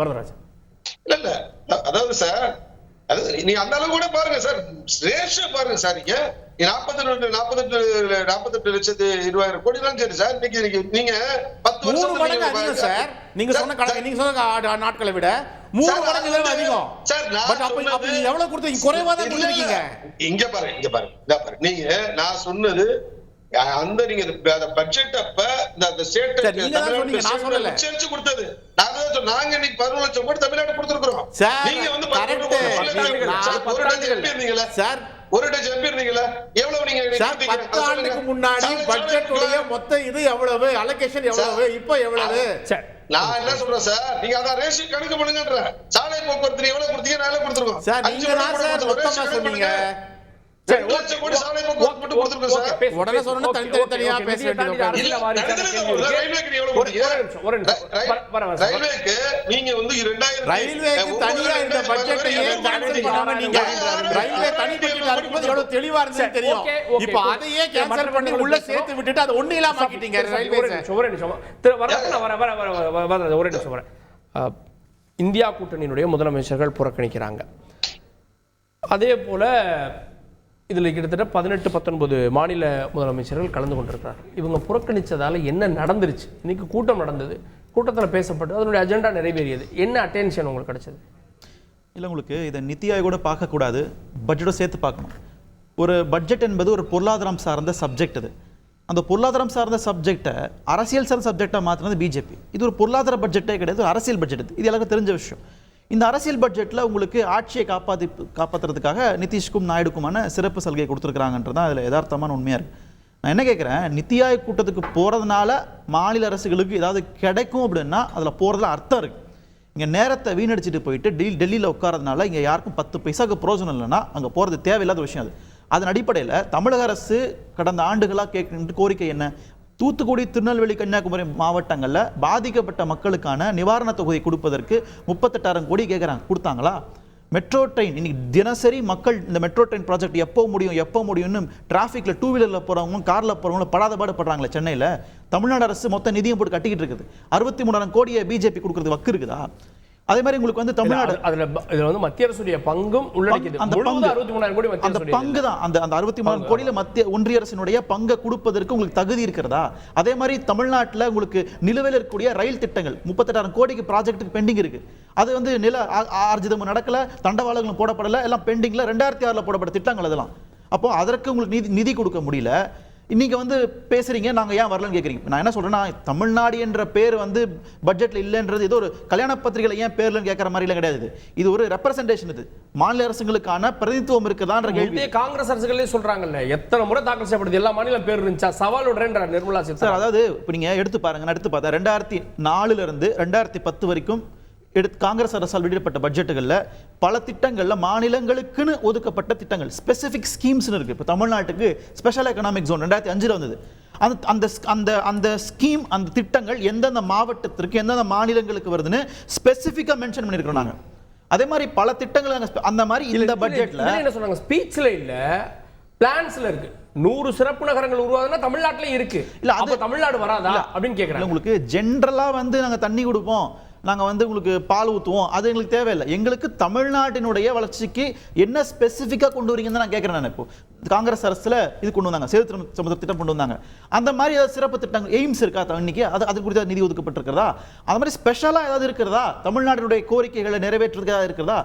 வரதராஜன். இல்ல அதாவது சார், நீ அந்த அளவு கூட பாருங்க சார், ரேஷியோ பாருங்க சார். நீங்க 48 லட்சத்து 20,000 கோடி தான் சரி சார். இன்னைக்கு நீங்க 10 வருஷம் சார், நீங்க சொன்ன நாட்களை விட 3 மடங்கு அதிகம் சார். பட் அப்ப எவ்வளவு கொடுத்தீங்க? குறைவா தான் கொடுத்திருக்கீங்க. இங்க பாருங்க நீங்க நான் சொன்னது அந்த நீங்க பட்ஜெட் அப்ப இந்த ஸ்டேட் உச்சரிச்சு கொடுத்தது நாங்க இன்னைக்கு 11 லட்சம் கோடி தமிழ்நாடு கொடுத்திருக்கிறோம். நீங்க வந்து ஒரு டஜன் எம்பி இருந்தீங்களா? எவ்வளவு நீங்க 10 ஆண்டுக்கு முன்னாடி பட்ஜெட் உடைய மொத்த இது எவ்வளவு, அலோகேஷன் எவ்வளவு, இப்போ எவ்வளவு? நான் என்ன சொல்றேன் சார், நீங்க அத ரேஷியோ கணக்கு பண்ணுங்கன்ற. சாலை போக்குவரத்து எவ்வளவு கொடுத்தீங்க? நான் எவ்வளவு கொடுத்திருக்கோம்? சார் நீங்க தான் சார் மொத்தமா சொன்னீங்க. உடனே சொன்னா தனித்தனியா பேச வேண்டியது. நீங்க வந்து ரயில்வேக்கு தனியா இந்த பட்ஜெட்டை ஏன் கேன்சல் பண்ணாம நீங்க ரயில்வே தனி பட்ஜெட்டா இருக்கும்போது எவ்வளவு தெளிவா இருந்துச்சு தெரியும். இப்போ அதையே கேன்சல் பண்ணி உள்ள சேர்த்து விட்டுட்டு அது ஒண்ணு இல்லாம ஆக்கிட்டீங்க ரயில்வே. ஒரே நிமிஷம். இந்தியா கூட்டணியினுடைய முதலமைச்சர்கள் புறக்கணிக்கிறாங்க. அதே போல இதில் கிட்டத்தட்ட 18-19 மாநில முதலமைச்சர்கள் கலந்து கொண்டிருக்கிறார். இவங்க புறக்கணித்ததால் என்ன நடந்துருச்சு? இன்னைக்கு கூட்டம் நடந்தது, கூட்டத்தில் பேசப்பட்டு அதனுடைய அஜெண்டா நிறைவேறியது. என்ன அட்டென்ஷன் உங்களுக்கு கிடைச்சது? இல்லை, உங்களுக்கு இதை நித்தி ஆயோட பார்க்கக்கூடாது, பட்ஜெட்டோட சேர்த்து பார்க்கணும். ஒரு பட்ஜெட் என்பது ஒரு பொருளாதாரம் சார்ந்த சப்ஜெக்ட். அது அந்த பொருளாதாரம் சார்ந்த சப்ஜெக்டை அரசியல் சார்ந்த சப்ஜெக்டாக மாற்றினது பிஜேபி. இது ஒரு பொருளாதார பட்ஜெட்டே கிடையாது, ஒரு அரசியல் பட்ஜெட். இது எல்லாருக்கும் தெரிஞ்ச விஷயம். இந்த அரசியல் பட்ஜெட்டில் உங்களுக்கு ஆட்சியை காப்பாற்றுறதுக்காக நிதிஷ்கும் நாயுடுக்குமான சிறப்பு சலுகை கொடுத்துருக்குறாங்கன்றது தான் அதில் யதார்த்தமான உண்மையாக இருக்குது. நான் என்ன கேட்குறேன், நித்தி ஆயோக் கூட்டத்துக்கு போகிறதுனால மாநில அரசுகளுக்கு ஏதாவது கிடைக்கும் அப்படின்னா அதில் போகிறதுல அர்த்தம் இருக்குது. இங்கே நேரத்தை வீணடிச்சிட்டு போயிட்டு டெல்லியில் உட்காரதுனால இங்கே யாருக்கும் 10 பைசாவுக்கு பிரோஜனம் இல்லைன்னா அங்கே போகிறது தேவையில்லாத விஷயம். அது அதன் அடிப்படையில் தமிழக அரசு கடந்த ஆண்டுகளாக கேட்கின்ற கோரிக்கை என்ன? தூத்துக்குடி, திருநெல்வேலி, கன்னியாகுமரி மாவட்டங்களில் பாதிக்கப்பட்ட மக்களுக்கான நிவாரண தொகை கொடுப்பதற்கு 38,000 கோடி கேட்குறாங்க. கொடுத்தாங்களா? மெட்ரோ ட்ரெயின் இன்னைக்கு தினசரி மக்கள் இந்த மெட்ரோ ட்ரெயின் ப்ராஜெக்ட் எப்போ முடியும்னு டிராஃபிக்கில் 2 வீலரில் போகிறவங்களும் காரில் போகிறவங்களும் படாத படுறாங்களே சென்னையில். தமிழ்நாடு அரசு மொத்த நிதியம் போட்டு கட்டிக்கிட்டு இருக்குது. 63,000 கோடியை பிஜேபி கொடுக்குறது வக்கு இருக்குதா? அதே மாதிரி உங்களுக்கு வந்து தமிழ்நாடு அதுல வந்து மத்திய அரசுடைய பங்கும் உள்ளடக்கியது. அந்த 63,000 கோடி அந்த பங்கு தான். அந்த 63,000 கோடியில மத்திய ஒன்றிய அரசினுடைய பங்கை கொடுப்பதற்கு உங்களுக்கு தகுதி இருக்கிறதா? அதே மாதிரி தமிழ்நாட்டில் உங்களுக்கு நிலுவையில் இருக்கக்கூடிய ரயில் திட்டங்கள் 38,000 கோடிக்கு ப்ராஜெக்ட்டுக்கு பெண்டிங் இருக்கு. அது வந்து நில ஆர்ஜிதமும் நடக்கல, தண்டவாளங்களும் போடப்படல, எல்லாம் பெண்டிங்ல 2006 போடப்பட்ட திட்டங்கள் அதெல்லாம். அப்போ அதற்கு உங்களுக்கு நிதி கொடுக்க முடியல. இன்னைக்கு வந்து பேசுறீங்க நாங்க ஏன் வரலன்னு கேட்குறீங்க. நான் என்ன சொல்றேன்னா, தமிழ்நாடு என்ற பேர் வந்து பட்ஜெட்ல இல்லைன்றது ஏதோ ஒரு கல்யாண பத்திரிகையில் ஏன் பேர்லன்னு கேட்கற மாதிரி எல்லாம் கிடையாது. இது ஒரு ரெப்ரசன்டேஷன். இது மாநில அரசுகளுக்கான பிரதிநிதித்துவம் இருக்குதான்ற கேள்வி காங்கிரஸ் அரசுகளே சொல்றாங்கல்ல. எத்தனை முறை தாக்கல் செய்யப்படுது, எல்லா மாநில பேர் இருந்துச்சா? சவால் விடுறேன்ற நிர்மலா சீதாராமன். அதாவது இப்போ நீங்க எடுத்து பாருங்க, நான் எடுத்து பார்த்தேன் 2004 இருந்து 2010 வரைக்கும் காங்கிரஸ் அரசால் வெளியிடப்பட்ட பட்ஜெட்டுகளில் பல திட்டங்களில் மாநிலங்களுக்குன்னு ஒதுக்கப்பட்ட திட்டங்கள் ஸ்பெசிஃபிக் ஸ்கீம்ஸ் இருக்கு. இப்போ தமிழ்நாட்டுக்கு ஸ்பெஷல் எக்கனாமிக் ஜோன் 2005 வந்தது. அந்த ஸ்கீம், அந்த திட்டங்கள் எந்தெந்த மாவட்டத்திற்கு எந்தெந்த மாநிலங்களுக்கு வருதுன்னு ஸ்பெசிஃபிக்காக மென்ஷன் பண்ணியிருக்கிறோம் நாங்கள். அதே மாதிரி பல திட்டங்கள் அந்த மாதிரி இந்த பட்ஜெட்ல என்ன சொன்னாங்க, ஸ்பீச்ல இல்ல பிளான்ஸ்ல இருக்கு. 100 சிறப்பு நகரங்கள் உருவாகுதுன்னா தமிழ்நாட்டிலே இருக்கு. இல்ல அப்ப தமிழ்நாடு வராதா அப்படின்னு கேட்குறாங்க. உங்களுக்கு ஜென்ரலா வந்து நாங்கள் தண்ணி கொடுப்போம், நாங்கள் வந்து உங்களுக்கு பால் ஊற்றுவோம், அது எங்களுக்கு தேவையில்லை. எங்களுக்கு தமிழ்நாட்டினுடைய வளர்ச்சிக்கு என்ன ஸ்பெசிஃபிக்காக கொண்டு வரீங்கன்னு நான் கேட்குறேன். நான் இப்போ காங்கிரஸ் அரசில் இது கொண்டு வந்தாங்க, சேது சமுத்திர திட்டம் கொண்டு வந்தாங்க. அந்த மாதிரி ஏதாவது சிறப்பு திட்டங்கள் எய்ம்ஸ் இருக்கா இன்னைக்கு? அது குறித்து நிதி ஒதுக்கப்பட்டிருக்கிறதா? அந்த மாதிரி ஸ்பெஷலாக ஏதாவது இருக்கிறதா? தமிழ்நாட்டினுடைய கோரிக்கைகளை நிறைவேற்றுறதுக்கு ஏதாவது இருக்கிறதா?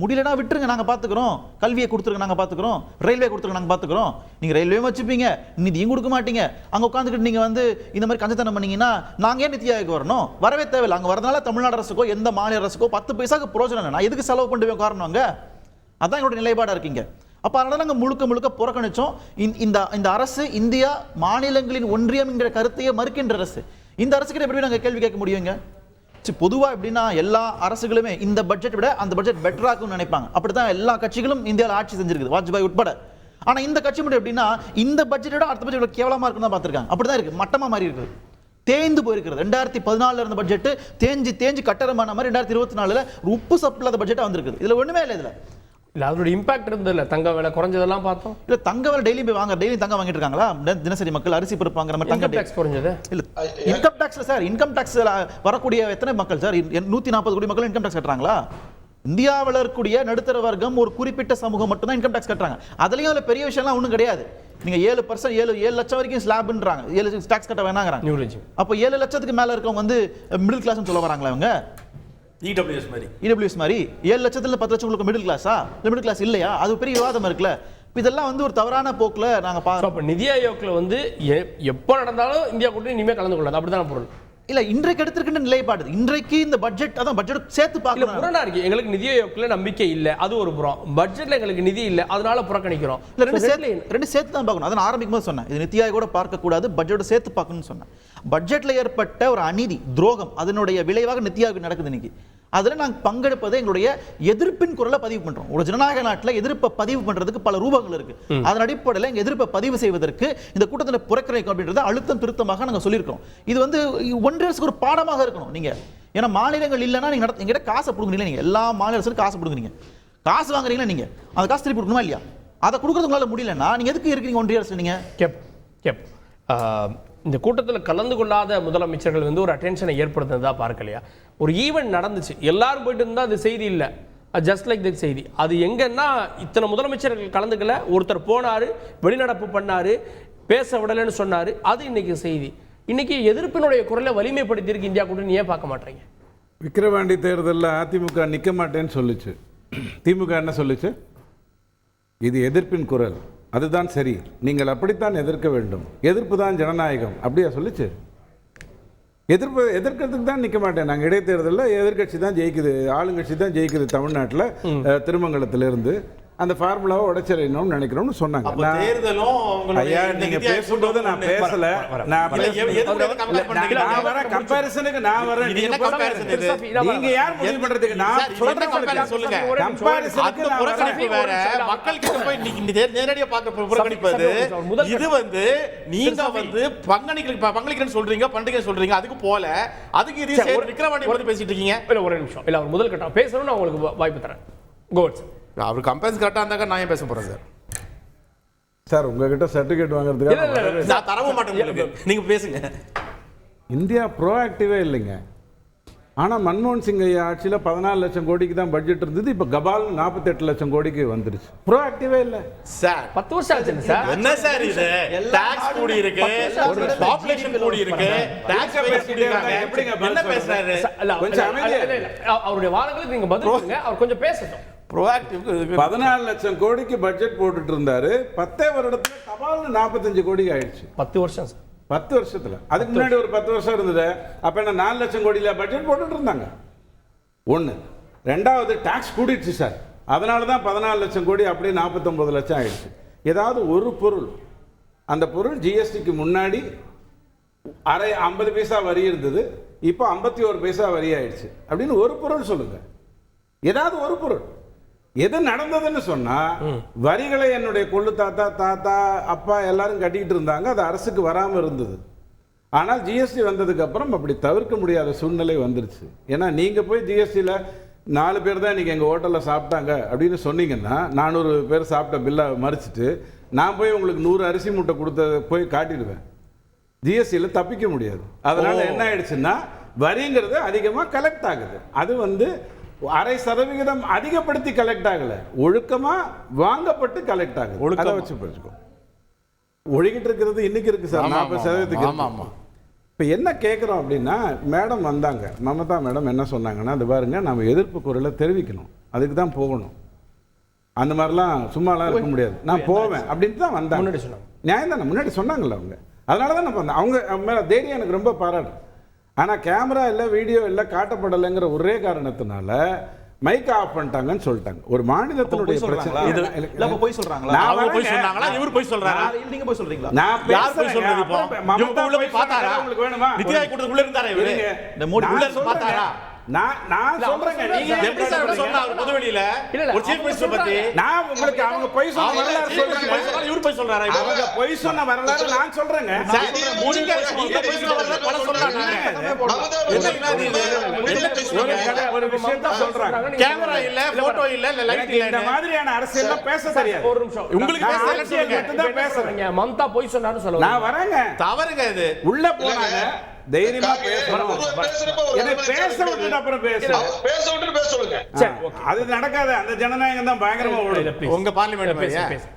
முடியலனா விட்டுருங்க, நாங்க பாத்துக்கிறோம். கல்வியை கொடுத்துருங்க, நாங்க பாத்துக்கிறோம். ரயில்வே கொடுத்துருங்க, நாங்க பாத்துக்கிறோம். நீங்க ரயில்வே வச்சுப்பீங்க, நிதியும் கொடுக்க மாட்டீங்க. அங்க உட்காந்துக்கிட்டு நீங்க வந்து இந்த மாதிரி கஞ்சத்தனம் பண்ணீங்கன்னா நாங்க ஏன் நிதி ஆயோக் வரணும்? வரவே தேவையில்லை. அங்க வரதுனால தமிழ்நாடு அரசுக்கோ எந்த மாநில அரசுக்கோ 10 பைசாக்கு பிரோஜனம் இல்லை. நான் எதுக்கு செலவு பண்ணுவேன் காரணம் அங்க? அதான் எங்களுடைய நிலைப்பாடா இருக்கீங்க. அப்ப அதனால நாங்க முழுக்க புறக்கணிச்சோம். இந்த அரசு இந்தியா மாநிலங்களின் ஒன்றியம் என்கிற கருத்தையே மறுக்கின்ற அரசு. இந்த அரசுக்கிட்ட எப்படி நாங்க கேள்வி கேட்க முடியுங்க? பொதுவாக எப்படின்னா எல்லா அரசுகளுமே இந்த பட்ஜெட் விட அந்த பட்ஜெட் பெட்டராக்குன்னு நினைப்பாங்க. அப்படித்தான் எல்லா கட்சிகளும் இந்தியாவில் ஆட்சி செஞ்சிருக்குது, வாஜ்பாய் உட்பட. ஆனா இந்த கட்சி மட்டும் எப்படின்னா இந்த பட்ஜெட்டோட அடுத்த பட்ஜெட் கேவலமா இருக்குன்னு தான் பார்த்திருக்காங்க. அப்படிதான் இருக்கு, மட்டமா மாறி இருக்குது, தேய்ந்து போயிருக்கிறது. 2014 இருந்த பட்ஜெட் தேஞ்சு கட்டரமான மாதிரி 2024 உப்பு சப்பில்லாத பட்ஜெட்டா வந்திருக்குது. இதுல ஒண்ணுமே இல்லை. இதுல இல்ல அதோட இம்பாக்ட் இருந்ததுல தங்க விலை குறைஞ்சதெல்லாம் பார்த்தோம். இல்ல தங்க விலை டெய்லி போய் வாங்க, டெய்லி தங்கம் வாங்கிட்டு இருக்காங்களா தினசரி மக்கள்? அரிசி பருப்பு வாங்குற மாதிரி இன்கம் டாக்ஸ் குறைஞ்சது இல்ல. இன்கம் டாக்ஸ்ல சார், இன்கம் டாக்ஸ் வரக்கூடிய எத்தனை மக்கள் சார்? 140 கோடி மக்கள் இன்கம் டாக்ஸ் கட்டுறாங்களா? இந்தியாவில் இருக்கக்கூடிய நடுத்தர வர்க்கம் ஒரு குறிப்பிட்ட சமூகம் மட்டும் தான் இன்கம் டாக்ஸ் கட்டுறாங்க. அதுலயும் அதுல பெரிய விஷயம்லாம் ஒன்றும் கிடையாது. நீங்க 7% 7 லட்சம் வரைக்கும் ஸ்லாப்ன்றாங்க, 7 டாக்ஸ் கட்ட வேணாங்கிறாங்க. அப்போ 7 லட்சத்துக்கு மேல இருக்கவங்க வந்து மிடில் கிளாஸ்னு சொல்ல வராங்களா இவங்க? இடபிள்யூஎஸ் மாதிரி 7 லட்சத்துல 10 லட்சம் உங்களுக்கு மிடில் கிளாஸா? இல்லை மிடில் கிளாஸ் இல்லையா? அது பெரிய விவாதம் இருக்குல்ல. இதெல்லாம் வந்து ஒரு தவறான போக்குல நாங்க பாக்குறோம். நிதி ஆயோக்ல வந்து எப்போ நடந்தாலும் இந்தியா கூட்டணி இனிமே கலந்து கொள்ளாது, அப்படிதான் பொருள். இல்ல இன்றைக்கு எடுத்திருக்கின்ற நிலைப்பாடு, இன்றைக்கு இந்த பட்ஜெட், அதான் பட்ஜெட் சேர்த்து பார்க்கல. புறணா இருக்கு. எங்களுக்கு நிதி ஆயோக்ல நம்பிக்கை இல்ல, அது ஒரு புறம். பட்ஜெட்ல எங்களுக்கு நிதி இல்ல, அதனால புறக்கணிக்கிறோம். ரெண்டு சேர்த்து தான் பார்க்கணும். அதை நான் ஆரம்பிக்கும் போது சொன்னேன், இது நிதி ஆயோக் கூட பார்க்க கூடாது, பட்ஜெட்டோட சேர்த்து பார்க்கணும்னு சொன்னேன். பட்ஜெட்ல ஏற்பட்ட ஒரு அநீதி, துரோகம், அதனுடைய விளைவாக நிதி ஆயோக் நடக்குது இன்னைக்கு. அதுல நாங்கள் பங்கெடுப்பதை எங்களுடைய எதிர்ப்பின் குரலை பதிவு பண்றோம். ஒரு ஜனநாயக நாட்டில் எதிர்ப்பை பதிவு பண்றதுக்கு பல ரூபங்கள் இருக்கு. அதன் அடிப்படையில் எங்க எதிர்ப்பை பதிவு செய்வதற்கு இந்த கூட்டத்தில் புறக்கணிக்கும் அப்படின்றத அழுத்தம் திருத்தமாக நாங்கள் சொல்லியிருக்கோம். இது வந்து ஒன்றிய அரசுக்கு ஒரு பாடமாக இருக்கணும். நீங்க ஏன்னா மாநிலங்கள் இல்லைன்னா நீங்க எங்கிட்ட காசை கொடுக்குறீங்க, நீங்க எல்லா மாநில அரசுக்கும் காசு கொடுக்குறீங்க, காசு வாங்குறீங்களா, நீங்க அந்த காசு திருப்பி கொடுக்கணுமா இல்லையா? அதை கொடுக்கறது உங்களால முடியலன்னா நீங்க எதுக்கு இருக்கீங்க ஒன்றிய அரசு? நீங்க இந்த கூட்டத்தில் கலந்து கொள்ளாத முதலமைச்சர்கள் வந்து ஒரு அட்டென்ஷனை ஏற்படுத்தினதா பார்க்கலையா? ஒரு ஈவெண்ட் நடந்துச்சு, எல்லாரும் போயிட்டு இருந்தா அது செய்தி இல்லை, ஜஸ்ட் லைக் தட் செய்தி. அது எங்கன்னா இத்தனை முதலமைச்சர்கள் கலந்துக்கல, ஒருத்தர் போனாரு, வெளிநடப்பு பண்ணாரு, பேச விடலைன்னு சொன்னாரு, அது இன்னைக்கு செய்தி. இன்னைக்கு எதிர்ப்பினுடைய குரலை வலிமைப்படுத்தி இருக்கு இந்தியா கூட்டணி, ஏன் பார்க்க மாட்டீங்க? விக்கிரவாண்டி தேர்தலில் அதிமுக நிற்க மாட்டேன்னு சொல்லுச்சு, திமுக என்ன சொல்லுச்சு? இது எதிர்ப்பின் குரல், அதுதான் சரி, நீங்கள் அப்படித்தான் எதிர்க்க வேண்டும், எதிர்ப்பு தான் ஜனநாயகம், அப்படியா சொல்லிச்சு? எதிர்க்கிறதுக்கு தான் நிற்க மாட்டேன். நாங்கள் இடைத்தேர்தலில் எதிர்கட்சி தான் ஜெயிக்குது, ஆளுங்கட்சி தான் ஜெயிக்குது தமிழ்நாட்டில், திருமங்கலத்திலிருந்து அந்த ஃபார்முலாவை உடைச்சிடணும்னு நினைக்கிறோம்னு சொன்னாங்க. ஐயா நீங்க பேசும்போது நான் பேசல, நான் வரேன் கம்பேரிசனுக்கு, நான் வரேன். நீங்க யார் முடிவு பண்றதுக்கு? நான் சொல்றேன் சொல்லுங்க. கம்பேரிசனுக்கு வேற, மக்கள் கிட்ட போய் நீங்க நேரடியா பார்க்க புறக்கணிப்பது. இது வந்து நீங்க வந்து பங்களிக்கிறேன்னு சொல்றீங்க, பண்டிகை சொல்றீங்க, அதுக்கு போல அதுக்கு இது விக்கிரவாண்டி பத்தி பேசிட்டு இருக்கீங்க. இல்ல ஒரு நிமிஷம், இல்ல அவர் முதல் கட்டம் பேசணும்னு நான் உங்களுக்கு வாய்ப்பு தரேன். கோட்ஸ் அவர் கம்பேரிசன் கரெக்டாக இருந்தாக்க நான் ஏன் பேச போறேன் சார்? சார் உங்ககிட்ட சர்டிஃபிகேட் வாங்குறதுக்கு நான் தரவும் மாட்டேன், நீங்க பேசுங்க. இந்தியா ப்ரோஆக்டிவே இல்லைங்க. ஆனால் மன்மோகன் சிங் ஐயா ஆட்சியில் 14 லட்சம் கோடிக்கு தான் பட்ஜெட் இருந்தது, இப்போ கபால் 48 லட்சம் கோடிக்கு வந்துருச்சு. ப்ரோஆக்டிவே இல்லை சார். 10 வருஷம் ஆச்சு சார். என்ன சார் இது? டாக்ஸ் கூடி இருக்கு, பாப்புலேஷன் கூடி இருக்கு, டாக்ஸ் பேசிட்டு இருக்காங்க, எப்படிங்க என்ன பேசுறாரு? கொஞ்சம் அமைதியா அவருடைய வாதங்களுக்கு நீங்க பதில் கொடுங்க, அவர் கொஞ்சம் பேசட்டும். ப்ரோஆக்டிவ் 14 லட்சம் கோடிக்கு பட்ஜெட் போட்டுட்டு இருந்தாரு, 10 வருடத்துல கபால் 45 கோடிக்கு ஆயிடுச்சு. 10 வருஷம் சார். 10 வருஷத்துல. அதுக்கு முன்னாடி ஒரு 10 வருஷம் இருந்தது. அப்ப என்ன 4 லட்சம் கோடியில பட்ஜெட் போட்டுட்டு இருந்தாங்க. ஒண்ணு. ரெண்டாவது டாக்ஸ் கூடிடுச்சு சார். அதனால தான் 14 லட்சம் கோடி அப்படியே 49 லட்சம் ஆயிடுச்சு. ஏதாவது ஒரு பொருள், அந்த பொருள் ஜிஎஸ்டிக்கு முன்னாடி 50 பைசா வரி இருந்தது, இப்போ 51 பைசா வரி ஆயிடுச்சு அப்படின்னு ஒரு பொருள் சொல்லுங்க. ஏதாவது ஒரு பொருள். எது நடந்ததுன்னு சொன்னா, வரிகளை என்னுடைய கொள்ளு தாத்தா, தாத்தா, அப்பா எல்லாரும் கட்டிக்கிட்டு இருந்தாங்க, அது அரசுக்கு வராம இருந்தது. ஆனால் ஜிஎஸ்டி வந்ததுக்கு அப்புறம் அப்படி தவிர்க்க முடியாத சூழ்நிலை வந்துருச்சு. ஏன்னா நீங்க போய் ஜிஎஸ்டியில் 4 பேர் தான் இன்னைக்கு எங்க ஹோட்டல்ல சாப்பிட்டாங்க அப்படின்னு சொன்னீங்கன்னா, 400 பேர் சாப்பிட்ட பில்லை மறிச்சிட்டு நான் போய் உங்களுக்கு 100 அரிசி மூட்டை கொடுத்த போய் காட்டிடுவேன். ஜிஎஸ்டியில் தப்பிக்க முடியாது. அதனால என்ன ஆயிடுச்சுன்னா, வரிங்கிறது அதிகமா கலெக்ட் ஆகுது. அது வந்து 0.5% அதிகப்படுத்தி கலெக்ட் ஆகல, ஒழுக்கமா வாங்கப்பட்டு கலெக்ட் ஆகுது. ஒழுக்கமா வச்சு புரிஞ்சுக்கோ. ஒழுகிட்டு இருக்கிறது இன்னைக்கு இருக்கு சார் 40%. ஆமா. இப்போ என்ன கேட்குறோம் அப்படின்னா, மேடம் வந்தாங்க, மமதா மேடம் என்ன சொன்னாங்கன்னா, அது பாருங்க நம்ம எதிர்ப்பு குரலை தெரிவிக்கணும், அதுக்கு தான் போகணும், அந்த மாதிரிலாம் சும்மாலாம் இருக்க முடியாது, நான் போவேன் அப்படின்ட்டு தான் வந்தாங்க. முன்னாடி சொன்னாங்க, நியாயம் தானே, முன்னாடி சொன்னாங்கல்ல அவங்க. அதனால தான் நான் வந்தேன். அவங்க மேலே தைரியம் எனக்கு ரொம்ப பாராட்டு. ஆனால் கேமரா இல்லை, வீடியோ இல்லை, காட்டப்படலைங்கிற ஒரே காரணத்தினால மைக் ஆஃப் பண்ணிட்டாங்கன்னு சொல்லிட்டாங்க. ஒரு மாநிலத்தினுடைய பிரச்சனை இல்ல போய் சொல்றாங்களா? அவங்க போய் சொன்னாங்களா, இவர் போய் சொல்றாரா? நீங்க போய் சொல்றீங்களா? நான் யார் போய் சொல்றது? இப்போ மமதா உள்ள போய் பார்த்தாரா? உங்களுக்கு வேணுமா? நிதி ஆயோக் கூட்டத்துக்குள்ள இருந்தாரா இவரு? இந்த மோடி உள்ள பார்த்தாரா? நான் சொல்றேங்க. நீங்க எப்படி சார் அப்படி சொன்னா அவர் பொதுவெளியில ஒரு சீஃப் மினிஸ்டர் பத்தி நான் உங்களுக்கு அவங்க பொய் சொன்ன வரலாறு சொல்றாங்க. இவரு போய் சொல்றாரா? அவங்க பொய் சொன்ன வரலாறு நான் சொல்றேங்க. ஒரு விஷயத்தை சொல்றாங்க. கேமரா இல்ல, போட்டோ இல்ல, லைட் இல்ல. இந்த மாதிரியான அரசியல்ல பேச தெரியாது. ஒரு நிமிஷம். உங்களுக்கு அரசியல் மட்டும் தான் பேசுறீங்க. மம்தா போய் சொன்னாரு சொல்லுங்க. நான் வரேங்க. தவறுங்க இது. உள்ள போனாங்க. தைரியமா பேசணும். எனக்கு பேச விட்டுட்டு அப்புறம் பேசுறேன். பேச விட்டுட்டு பேச சொல்லுங்க. சரி, ஓகே. அது நடக்காது. அந்த ஜனநாயகம் தான் பயங்கரமா ஓடும். உங்க பார்லிமெண்ட் பேசு.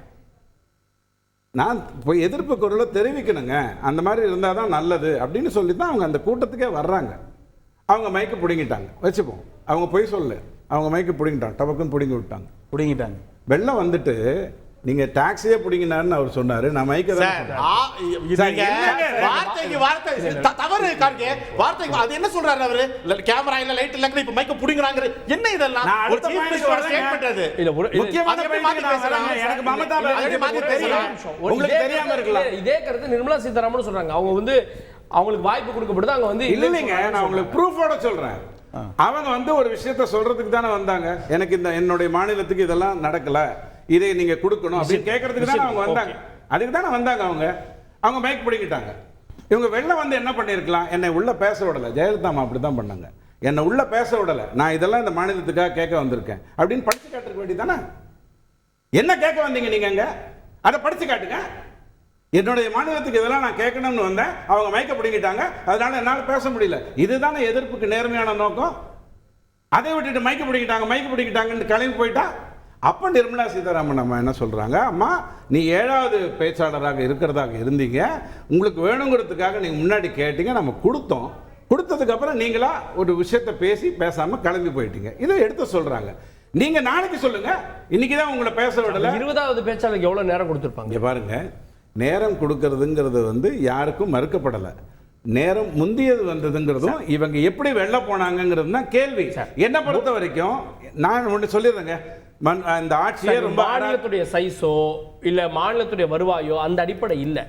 நான் போய் எதிர்ப்பு குரலை தெரிவிக்கணுங்க. அந்த மாதிரி இருந்தால் தான் நல்லது அப்படின்னு சொல்லி தான் அவங்க அந்த கூட்டத்துக்கே வர்றாங்க. அவங்க மைக்கு பிடுங்கிட்டாங்க வச்சுப்போம். அவங்க போய் சொல்லு. அவங்க மைக்கு பிடுங்கிட்டாங்க. டபக்குன்னு பிடுங்கி விட்டாங்க. வெள்ளம் வந்துட்டு நீங்க டாக்ஸியே பிடிங்கினாருன்னு அவர் சொன்னாரு. நான் மைக்க வார்த்தைக்கு வார்த்தை தவறு கார்கே. வார்த்தைக்கு அது என்ன சொல்றாரு அவரு? கேமரா இல்ல, லைட் இல்ல, இப்ப மைக்க புடிங்கறாங்க. என்ன இதெல்லாம்? ஒரு சீஃப் மினிஸ்டர் ஸ்டேட்மென்ட் அது. இல்ல முக்கியமான பாயிண்ட் பேசுறாங்க. எனக்கு மமதா பானர்ஜி தெரியும். உங்களுக்கு தெரியாம இருக்கலாம். இதே கருத்து நிர்மலா சீதாராமன் சொல்றாங்க. அவங்க வந்து அவங்களுக்கு வாய்ப்பு கொடுக்கப்படுது. அங்க வந்து இல்லைங்க, நான் உங்களுக்கு ப்ரூஃபோட சொல்றேன். அவங்க வந்து ஒரு விஷயத்தை சொல்றதுக்கு தானே வந்தாங்க. எனக்கு இந்த என்னுடைய மாநிலத்துக்கு இதெல்லாம் நடக்கல, இதை நீங்க கொடுக்கணும் அப்படின்னு கேட்கறதுக்கு தானே அவங்க வந்தாங்க. அதுக்கு தானே வந்தாங்க. அவங்க மைக் பிடிக்கிட்டாங்க. இவங்க வெளில வந்து என்ன பண்ணியிருக்கலாம்? என்னை உள்ள பேச விடலை. ஜெயலலிதா அப்படிதான் பண்ணாங்க. என்னை உள்ள பேச விடலை. நான் இதெல்லாம் இந்த மாநிலத்துக்காக கேட்க வந்திருக்கேன் அப்படின்னு படிச்சு காட்டுறதுக்கு வேண்டி தானே. என்ன கேட்க வந்தீங்க நீங்க? அங்க அதை படிச்சு காட்டுங்க. என்னுடைய மாநிலத்துக்கு இதெல்லாம் நான் கேட்கணும்னு வந்தேன். அவங்க மைக்க பிடிங்கிட்டாங்க. அதனால என்னால் பேச முடியல. இதுதானே எதிர்ப்புக்கு நேர்மையான நோக்கம். அதை விட்டுட்டு மைக்க பிடிக்கிட்டாங்கன்னு கிளம்பி போயிட்டா அப்ப நிர்மலா சீதாராமன் நம்ம என்ன சொல்றாங்க? அம்மா, நீ 7வது பேச்சாளராக இருக்கிறதாக இருந்தீங்க, உங்களுக்கு வேணுங்கிறதுக்காக நீங்க முன்னாடி கேட்டீங்க, நம்ம கொடுத்தோம். கொடுத்ததுக்கு அப்புறம் நீங்களா ஒரு விஷயத்தை பேசாம கிளம்பி போயிட்டீங்க. இதை எடுத்து சொல்றாங்க. நீங்க நாளைக்கு சொல்லுங்க. இன்னைக்கு தான் உங்களை பேச விடல. 20வது பேச்சாளருக்கு எவ்வளவு நேரம் கொடுத்திருப்பாங்க பாருங்க. நேரம் கொடுக்கறதுங்கிறது வந்து யாருக்கும் மறுக்கப்படலை. நேரம் முந்தியது வந்ததுங்கிறதும் இவங்க எப்படி வெளில போனாங்கிறது தான் கேள்வி. என்ன பொறுத்த வரைக்கும் நான் ஒன்று சொல்லிடுறேங்க. இந்த ஆட்சியே ரொம்ப மாநிலத்துடைய சைஸோ இல்ல மாநிலத்துடைய வருவாயோ அந்த அடிப்படை இல்ல.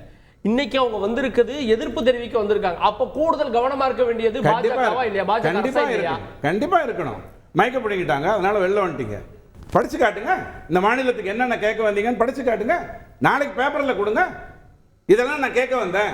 இன்னைக்கு அவங்க வந்திருக்குது எதிர்ப்பு தெரிவிக்க வந்திருக்காங்க. அப்ப கூடுதல் கவனமா இருக்க வேண்டியது பாஜகவா இல்லையா? கண்டிப்பா இருக்கணும். மைக்க பிடிக்கிட்டாங்க, அதனால வெளில வந்துட்டீங்க. படிச்சு காட்டுங்க. இந்த மாநிலத்துக்கு என்னென்ன கேட்க வந்தீங்கன்னு படிச்சு காட்டுங்க. நாளைக்கு பேப்பர்ல கொடுங்க. இதெல்லாம் நான் கேட்க வந்தேன்.